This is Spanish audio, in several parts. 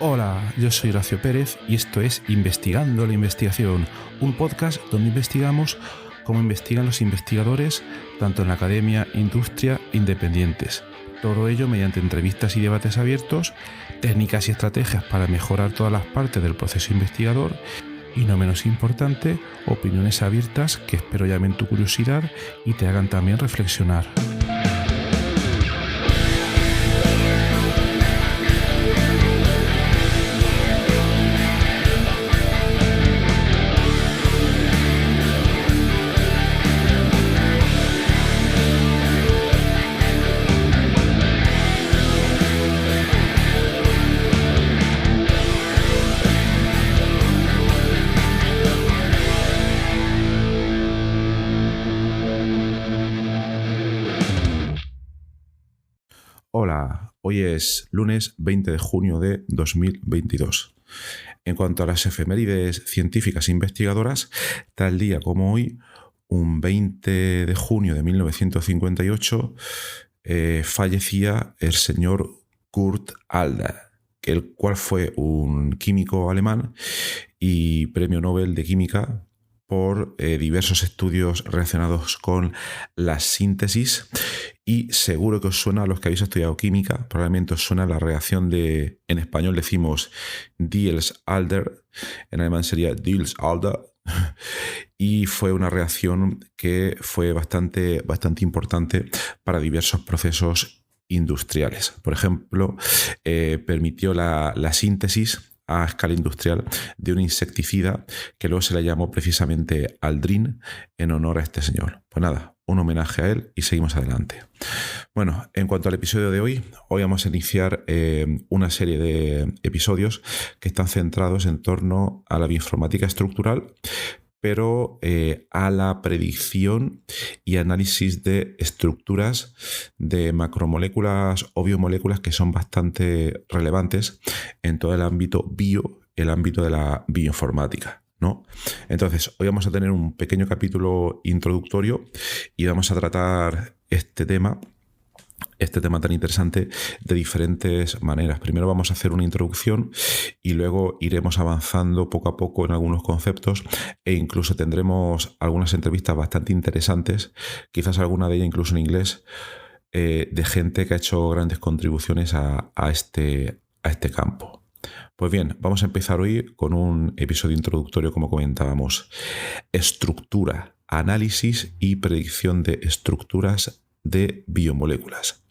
Hola, yo soy Horacio Pérez y esto es Investigando la Investigación, un podcast donde investigamos cómo investigan los investigadores, tanto en la academia, industria, independientes. Todo ello mediante entrevistas y debates abiertos, técnicas y estrategias para mejorar todas las partes del proceso investigador y, no menos importante, opiniones abiertas que espero llamen tu curiosidad y te hagan también reflexionar. Hola, hoy es lunes 20 de junio de 2022. En cuanto a las efemérides científicas e investigadoras, tal día como hoy, un 20 de junio de 1958, fallecía el señor Kurt Alder, el cual fue un químico alemán y premio Nobel de Química por diversos estudios relacionados con la síntesis. Y seguro que os suena, a los que habéis estudiado química, probablemente os suena la reacción de, en español decimos Diels-Alder, en alemán sería Diels-Alder, y fue una reacción que fue bastante importante para diversos procesos industriales. Por ejemplo, permitió la síntesis a escala industrial de un insecticida que luego se le llamó precisamente Aldrin en honor a este señor. Pues nada, un homenaje a él y seguimos adelante. Bueno, en cuanto al episodio de hoy vamos a iniciar una serie de episodios que están centrados en torno a la bioinformática estructural, pero a la predicción y análisis de estructuras de macromoléculas o biomoléculas que son bastante relevantes en todo el ámbito el ámbito de la bioinformática, ¿no? Entonces, hoy vamos a tener un pequeño capítulo introductorio y vamos a tratar este tema tan interesante de diferentes maneras. Primero vamos a hacer una introducción y luego iremos avanzando poco a poco en algunos conceptos e incluso tendremos algunas entrevistas bastante interesantes, quizás alguna de ellas incluso en inglés, de gente que ha hecho grandes contribuciones a este campo. Pues bien, vamos a empezar hoy con un episodio introductorio, como comentábamos. Estructura, análisis y predicción de estructuras de biomoléculas.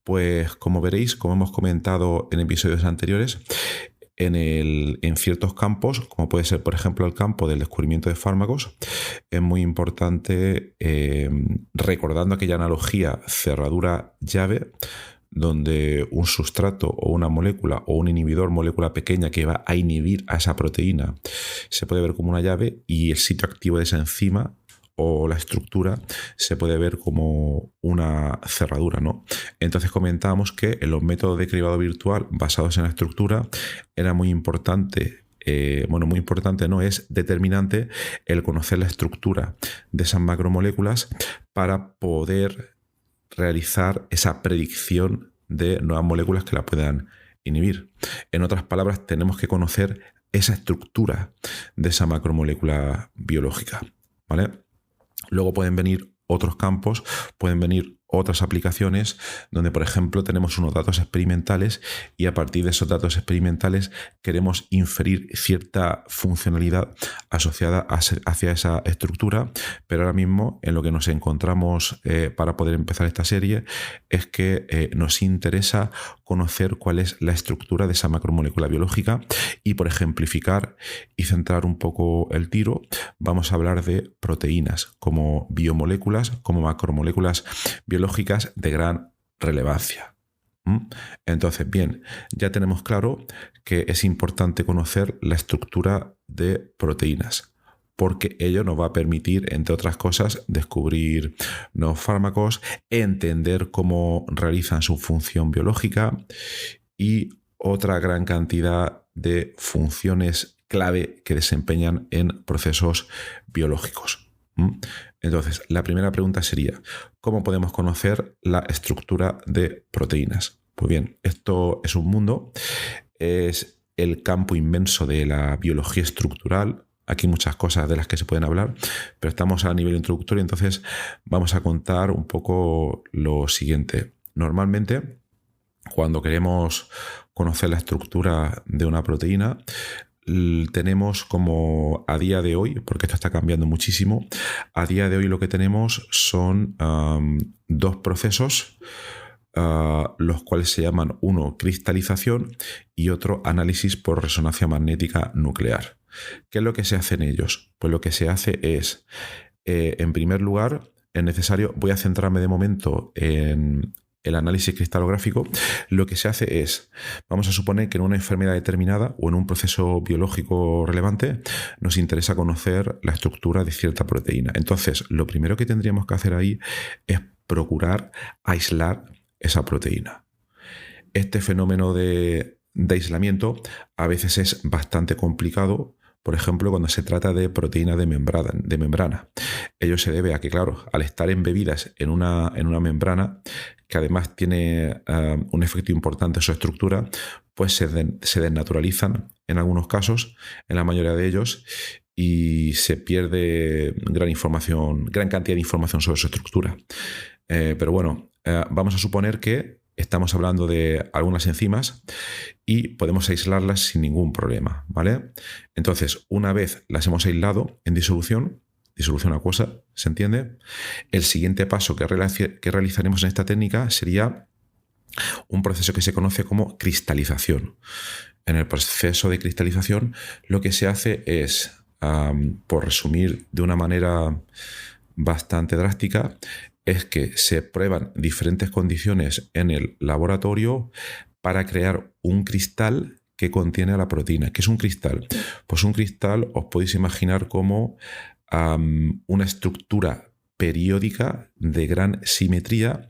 Pues como veréis, como hemos comentado en episodios anteriores, en ciertos campos, como puede ser por ejemplo el campo del descubrimiento de fármacos, es muy importante, recordando aquella analogía cerradura-llave, donde un sustrato o una molécula o un inhibidor, molécula pequeña que va a inhibir a esa proteína, se puede ver como una llave y el sitio activo de esa enzima o la estructura se puede ver como una cerradura, ¿no? Entonces comentábamos que en los métodos de cribado virtual basados en la estructura era muy importante, muy importante no, es determinante el conocer la estructura de esas macromoléculas para poder realizar esa predicción de nuevas moléculas que la puedan inhibir. En otras palabras, tenemos que conocer esa estructura de esa macromolécula biológica, ¿vale? Luego pueden venir otros campos, pueden venir otras aplicaciones donde, por ejemplo, tenemos unos datos experimentales y a partir de esos datos experimentales queremos inferir cierta funcionalidad asociada hacia esa estructura, pero ahora mismo en lo que nos encontramos para poder empezar esta serie es que nos interesa conocer cuál es la estructura de esa macromolécula biológica y, por ejemplificar y centrar un poco el tiro, vamos a hablar de proteínas como biomoléculas, como macromoléculas biológicas de gran relevancia. Entonces, bien, ya tenemos claro que es importante conocer la estructura de proteínas, porque ello nos va a permitir, entre otras cosas, descubrir nuevos fármacos, entender cómo realizan su función biológica y otra gran cantidad de funciones clave que desempeñan en procesos biológicos. Entonces, la primera pregunta sería, ¿cómo podemos conocer la estructura de proteínas? Pues bien, esto es un mundo es el campo inmenso de la biología estructural. Aquí hay muchas cosas de las que se pueden hablar, pero estamos a nivel introductorio, entonces vamos a contar un poco lo siguiente. Normalmente, cuando queremos conocer la estructura de una proteína, tenemos como a día de hoy, porque esto está cambiando muchísimo, a día de hoy lo que tenemos son dos procesos, los cuales se llaman uno cristalización y otro análisis por resonancia magnética nuclear. ¿Qué es lo que se hace en ellos? Pues lo que se hace es, en primer lugar, es necesario, voy a centrarme de momento en el análisis cristalográfico. Lo que se hace es, vamos a suponer que en una enfermedad determinada o en un proceso biológico relevante nos interesa conocer la estructura de cierta proteína. Entonces, lo primero que tendríamos que hacer ahí es procurar aislar esa proteína. Este fenómeno de aislamiento a veces es bastante complicado. Por ejemplo, cuando se trata de proteínas de membrana. Ello se debe a que, claro, al estar embebidas en una membrana, que además tiene un efecto importante en su estructura, pues se desnaturalizan en algunos casos, en la mayoría de ellos, y se pierde gran cantidad de información sobre su estructura. Pero bueno, vamos a suponer que estamos hablando de algunas enzimas y podemos aislarlas sin ningún problema, ¿vale? Entonces, una vez las hemos aislado en disolución acuosa, ¿se entiende? El siguiente paso que realizaremos en esta técnica sería un proceso que se conoce como cristalización. En el proceso de cristalización lo que se hace es, por resumir de una manera bastante drástica, es que se prueban diferentes condiciones en el laboratorio para crear un cristal que contiene a la proteína. ¿Qué es un cristal? Pues un cristal os podéis imaginar como una estructura periódica de gran simetría,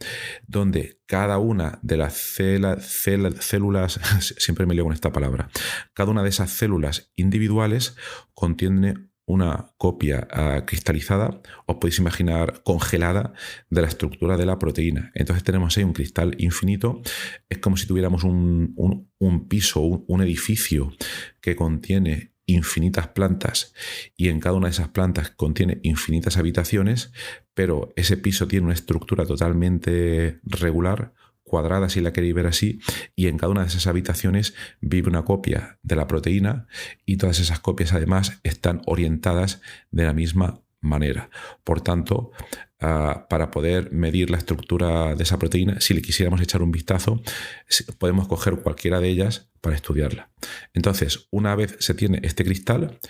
donde cada una de las células, siempre me lío con esta palabra, cada una de esas células individuales contiene una copia cristalizada, os podéis imaginar congelada, de la estructura de la proteína. Entonces tenemos ahí un cristal infinito. Es como si tuviéramos un piso, un edificio que contiene infinitas plantas, y en cada una de esas plantas contiene infinitas habitaciones, pero ese piso tiene una estructura totalmente regular, cuadrada si la queréis ver así, y en cada una de esas habitaciones vive una copia de la proteína, y todas esas copias además están orientadas de la misma manera. Por tanto, para poder medir la estructura de esa proteína, si le quisiéramos echar un vistazo, podemos coger cualquiera de ellas para estudiarla. Entonces, una vez se tiene este cristal,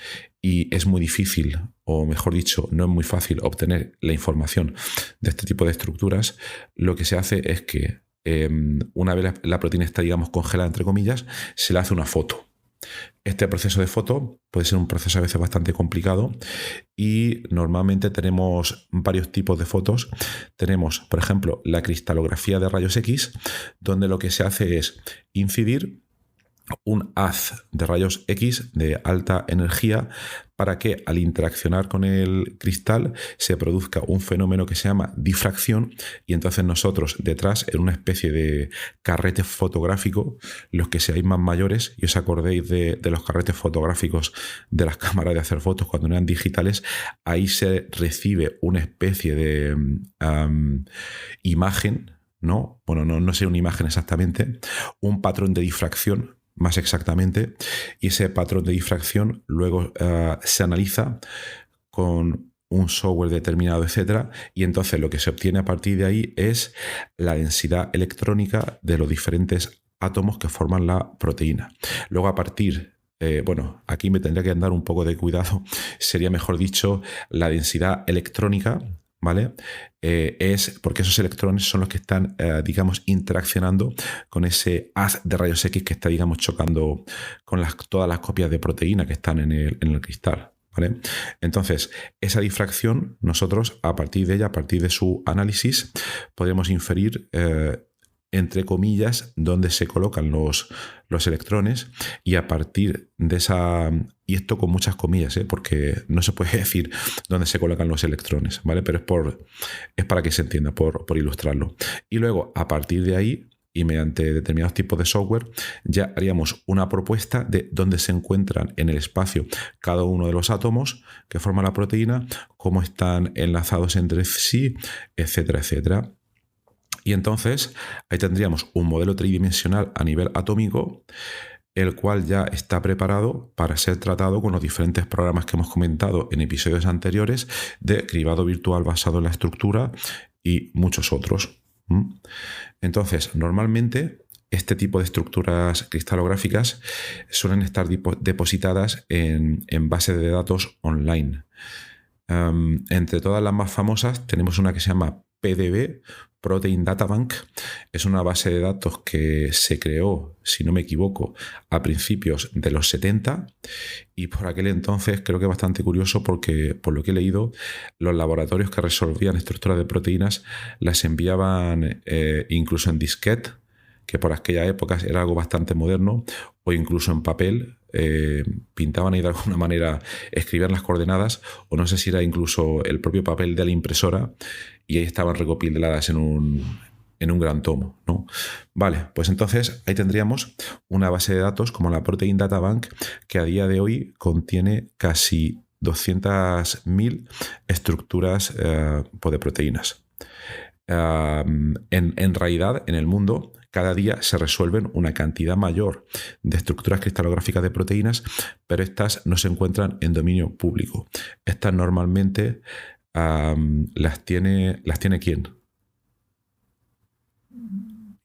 y es muy difícil, o mejor dicho, no es muy fácil obtener la información de este tipo de estructuras, lo que se hace es que una vez la proteína está, digamos, congelada, entre comillas, se le hace una foto. Este proceso de foto puede ser un proceso a veces bastante complicado, y normalmente tenemos varios tipos de fotos. Tenemos, por ejemplo, la cristalografía de rayos X, donde lo que se hace es incidir un haz de rayos X de alta energía para que, al interaccionar con el cristal, se produzca un fenómeno que se llama difracción, y entonces nosotros detrás, en una especie de carrete fotográfico, los que seáis más mayores y os acordéis de los carretes fotográficos de las cámaras de hacer fotos cuando no eran digitales, ahí se recibe una especie de imagen, ¿no? Bueno, no sé una imagen exactamente, un patrón de difracción, más exactamente, y ese patrón de difracción luego se analiza con un software determinado, etcétera, y entonces lo que se obtiene a partir de ahí es la densidad electrónica de los diferentes átomos que forman la proteína. Luego, a partir aquí me tendría que andar un poco de cuidado, sería mejor dicho la densidad electrónica, ¿vale? Es porque esos electrones son los que están, digamos, interaccionando con ese haz de rayos X que está, digamos, chocando con todas las copias de proteína que están en el cristal, ¿vale? Entonces, esa difracción, nosotros, a partir de ella, a partir de su análisis, podemos inferir, entre comillas, dónde se colocan los electrones, y a partir de esa, y esto con muchas comillas, porque no se puede decir dónde se colocan los electrones, ¿vale? Pero es para que se entienda, por ilustrarlo. Y luego, a partir de ahí, y mediante determinados tipos de software ya haríamos una propuesta de dónde se encuentran en el espacio cada uno de los átomos que forman la proteína, cómo están enlazados entre sí, etcétera, etcétera. Y entonces ahí tendríamos un modelo tridimensional a nivel atómico, el cual ya está preparado para ser tratado con los diferentes programas que hemos comentado en episodios anteriores de cribado virtual basado en la estructura y muchos otros. Entonces, normalmente este tipo de estructuras cristalográficas suelen estar depositadas en bases de datos online. Entre todas las más famosas tenemos una que se llama PDB, Protein Data Bank. Es una base de datos que se creó, si no me equivoco, a principios de los 70, y por aquel entonces creo que es bastante curioso porque, por lo que he leído, los laboratorios que resolvían estructuras de proteínas las enviaban incluso en disquete, que por aquellas épocas era algo bastante moderno, o incluso en papel. Pintaban ahí de alguna manera, escribían las coordenadas, o no sé si era incluso el propio papel de la impresora, y ahí estaban recopiladas en un gran tomo, ¿no? Vale, pues entonces ahí tendríamos una base de datos como la Protein Data Bank, que a día de hoy contiene casi 200.000 estructuras de proteínas. En realidad, en el mundo, cada día se resuelven una cantidad mayor de estructuras cristalográficas de proteínas, pero estas no se encuentran en dominio público. Estas normalmente las tiene ¿quién?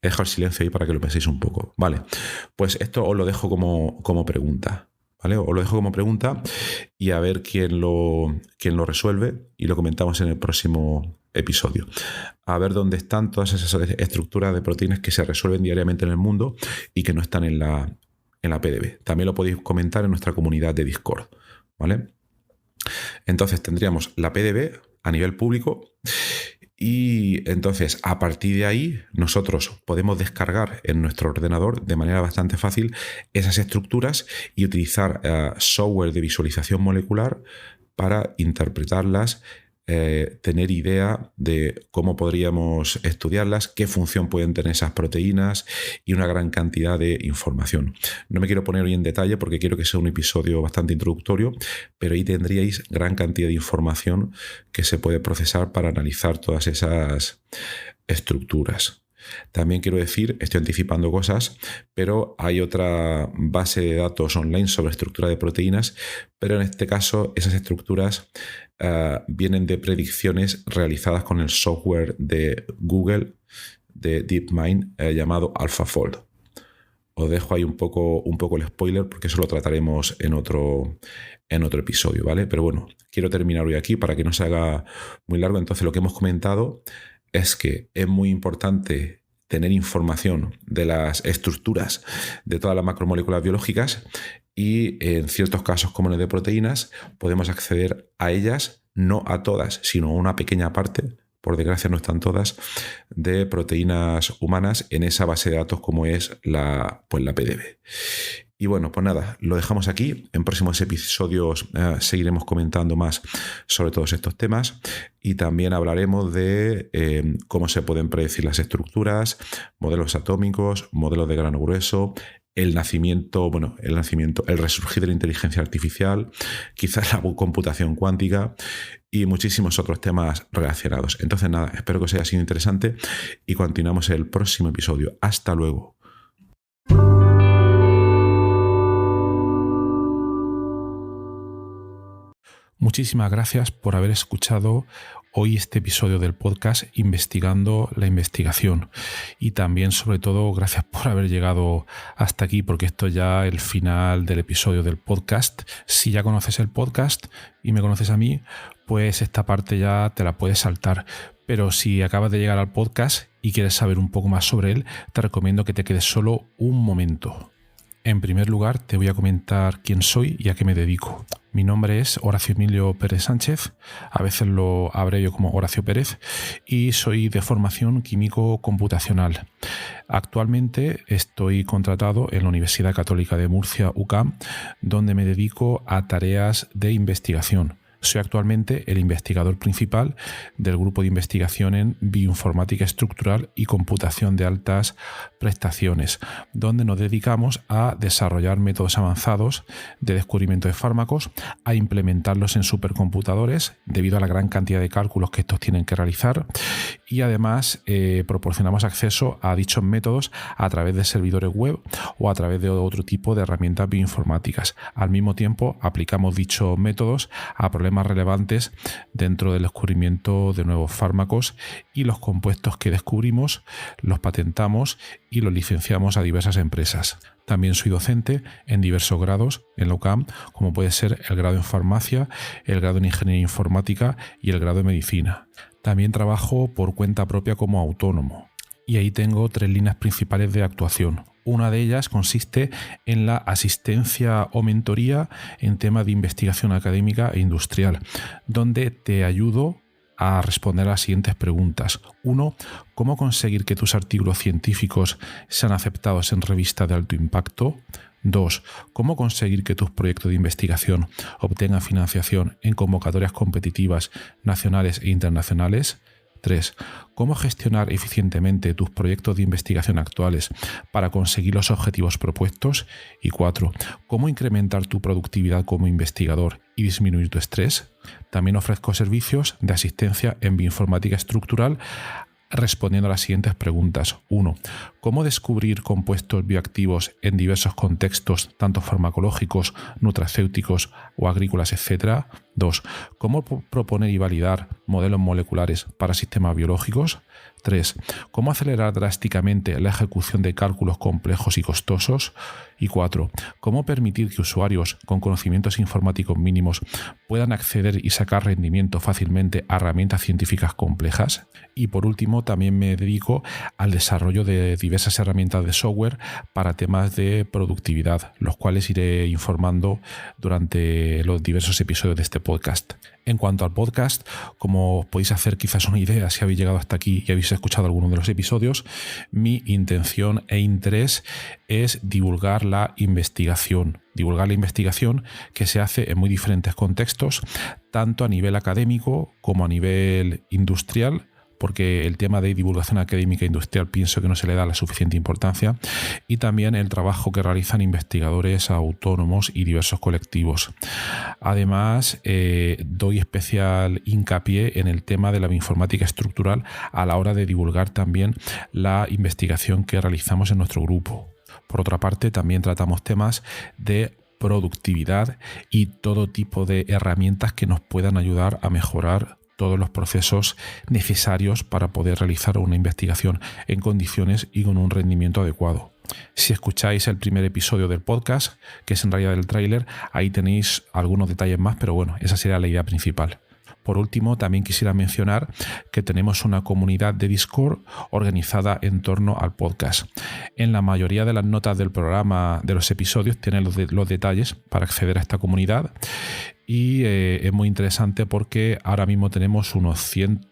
He dejado el silencio ahí para que lo penséis un poco. Vale, pues esto os lo dejo como pregunta. ¿Vale? Os lo dejo como pregunta y a ver quién lo resuelve, y lo comentamos en el próximo episodio. A ver dónde están todas esas estructuras de proteínas que se resuelven diariamente en el mundo y que no están en la PDB. También lo podéis comentar en nuestra comunidad de Discord, ¿vale? Entonces tendríamos la PDB a nivel público, y entonces a partir de ahí nosotros podemos descargar en nuestro ordenador de manera bastante fácil esas estructuras y utilizar software de visualización molecular para interpretarlas, tener idea de cómo podríamos estudiarlas, qué función pueden tener esas proteínas y una gran cantidad de información. No me quiero poner hoy en detalle porque quiero que sea un episodio bastante introductorio, pero ahí tendríais gran cantidad de información que se puede procesar para analizar todas esas estructuras. También quiero decir, estoy anticipando cosas, pero hay otra base de datos online sobre estructura de proteínas, pero en este caso esas estructuras vienen de predicciones realizadas con el software de Google de DeepMind llamado AlphaFold. Os dejo ahí un poco el spoiler porque eso lo trataremos en otro episodio, ¿vale? Pero bueno, quiero terminar hoy aquí para que no se haga muy largo. Entonces, lo que hemos comentado es que es muy importante tener información de las estructuras de todas las macromoléculas biológicas, y en ciertos casos como en el de proteínas podemos acceder a ellas, no a todas, sino a una pequeña parte, por desgracia no están todas, de proteínas humanas en esa base de datos como es la PDB. Y bueno, pues nada, lo dejamos aquí. En próximos episodios seguiremos comentando más sobre todos estos temas, y también hablaremos de cómo se pueden predecir las estructuras, modelos atómicos, modelos de grano grueso, el resurgir de la inteligencia artificial, quizás la computación cuántica y muchísimos otros temas relacionados. Entonces nada, espero que os haya sido interesante y continuamos en el próximo episodio. Hasta luego. Muchísimas gracias por haber escuchado hoy este episodio del podcast Investigando la Investigación, y también sobre todo gracias por haber llegado hasta aquí, porque esto es ya el final del episodio del podcast. Si ya conoces el podcast y me conoces a mí, pues esta parte ya te la puedes saltar, pero si acabas de llegar al podcast y quieres saber un poco más sobre él, te recomiendo que te quedes solo un momento. En primer lugar, te voy a comentar quién soy y a qué me dedico. Mi nombre es Horacio Emilio Pérez Sánchez, a veces lo abrevio como Horacio Pérez, y soy de formación químico computacional. Actualmente estoy contratado en la Universidad Católica de Murcia, UCAM, donde me dedico a tareas de investigación, Soy actualmente el investigador principal del grupo de investigación en bioinformática estructural y computación de altas prestaciones, donde nos dedicamos a desarrollar métodos avanzados de descubrimiento de fármacos, a implementarlos en supercomputadores debido a la gran cantidad de cálculos que estos tienen que realizar, y además proporcionamos acceso a dichos métodos a través de servidores web o a través de otro tipo de herramientas bioinformáticas. Al mismo tiempo, aplicamos dichos métodos a problemas relevantes dentro del descubrimiento de nuevos fármacos, y los compuestos que descubrimos los patentamos y los licenciamos a diversas empresas. También soy docente en diversos grados en la UCAM, como puede ser el grado en farmacia, el grado en ingeniería informática y el grado en medicina. También trabajo por cuenta propia como autónomo, y ahí tengo 3 líneas principales de actuación. Una de ellas consiste en la asistencia o mentoría en temas de investigación académica e industrial, donde te ayudo a responder a las siguientes preguntas. 1. ¿Cómo conseguir que tus artículos científicos sean aceptados en revistas de alto impacto? 2. ¿Cómo conseguir que tus proyectos de investigación obtengan financiación en convocatorias competitivas nacionales e internacionales? 3. ¿Cómo gestionar eficientemente tus proyectos de investigación actuales para conseguir los objetivos propuestos? Y 4. ¿Cómo incrementar tu productividad como investigador y disminuir tu estrés? También ofrezco servicios de asistencia en bioinformática estructural respondiendo a las siguientes preguntas. 1. ¿Cómo descubrir compuestos bioactivos en diversos contextos, tanto farmacológicos, nutracéuticos o agrícolas, etc.? 2. ¿Cómo proponer y validar modelos moleculares para sistemas biológicos? 3. ¿Cómo acelerar drásticamente la ejecución de cálculos complejos y costosos? Y 4. ¿Cómo permitir que usuarios con conocimientos informáticos mínimos puedan acceder y sacar rendimiento fácilmente a herramientas científicas complejas? Y por último, también me dedico al desarrollo de diversas herramientas de software para temas de productividad, los cuales iré informando durante los diversos episodios de este podcast. En cuanto al podcast, como os podéis hacer quizás una idea si habéis llegado hasta aquí y habéis escuchado alguno de los episodios, mi intención e interés es divulgar la investigación que se hace en muy diferentes contextos, tanto a nivel académico como a nivel industrial, porque el tema de divulgación académica e industrial pienso que no se le da la suficiente importancia, y también el trabajo que realizan investigadores autónomos y diversos colectivos. Además, doy especial hincapié en el tema de la bioinformática estructural a la hora de divulgar también la investigación que realizamos en nuestro grupo. Por otra parte, también tratamos temas de productividad y todo tipo de herramientas que nos puedan ayudar a mejorar todos los procesos necesarios para poder realizar una investigación en condiciones y con un rendimiento adecuado. Si escucháis el primer episodio del podcast, que es en realidad el tráiler, ahí tenéis algunos detalles más, pero bueno, esa sería la idea principal. Por último, también quisiera mencionar que tenemos una comunidad de Discord organizada en torno al podcast. En la mayoría de las notas del programa, de los episodios, tienen los detalles para acceder a esta comunidad. Y es muy interesante porque ahora mismo tenemos unos 100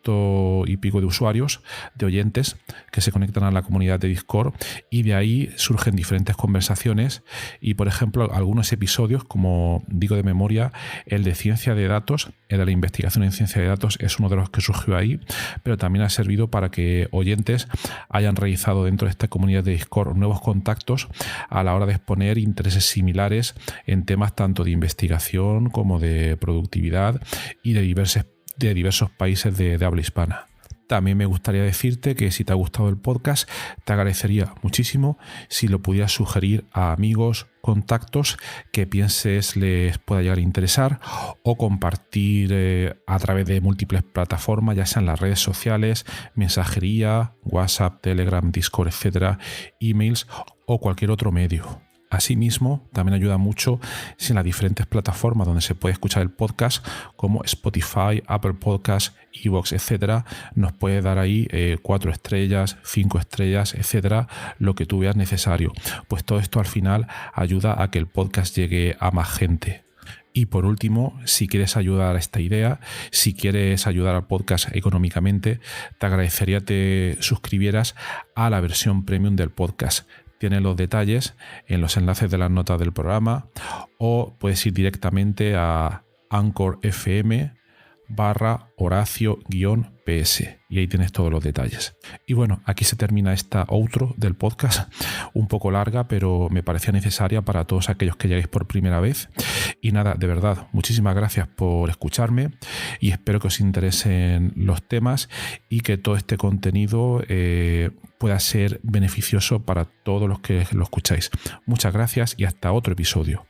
y pico de usuarios, de oyentes, que se conectan a la comunidad de Discord, y de ahí surgen diferentes conversaciones. Y por ejemplo, algunos episodios, como digo de memoria, el de ciencia de datos, el de la investigación en ciencia de datos, es uno de los que surgió ahí, pero también ha servido para que oyentes hayan realizado dentro de esta comunidad de Discord nuevos contactos a la hora de exponer intereses similares en temas tanto de investigación como de productividad y de diversos países de habla hispana. También me gustaría decirte que si te ha gustado el podcast, te agradecería muchísimo si lo pudieras sugerir a amigos, contactos que pienses les pueda llegar a interesar, o compartir a través de múltiples plataformas, ya sean las redes sociales, mensajería, WhatsApp, Telegram, Discord, etcétera, emails o cualquier otro medio. Asimismo, también ayuda mucho si en las diferentes plataformas donde se puede escuchar el podcast, como Spotify, Apple Podcasts, iVoox, etcétera, nos puede dar ahí 4 estrellas, 5 estrellas, etcétera, lo que tú veas necesario. Pues todo esto al final ayuda a que el podcast llegue a más gente. Y por último, si quieres ayudar a esta idea, si quieres ayudar al podcast económicamente, te agradecería que te suscribieras a la versión premium del podcast. Tienes los detalles en los enlaces de las notas del programa, o puedes ir directamente a Anchor FM/Horacio-PS, y ahí tienes todos los detalles. Y bueno, aquí se termina esta outro del podcast, un poco larga, pero me parecía necesaria para todos aquellos que lleguéis por primera vez. Y nada, de verdad, muchísimas gracias por escucharme y espero que os interesen los temas y que todo este contenido pueda ser beneficioso para todos los que lo escucháis. Muchas gracias y hasta otro episodio.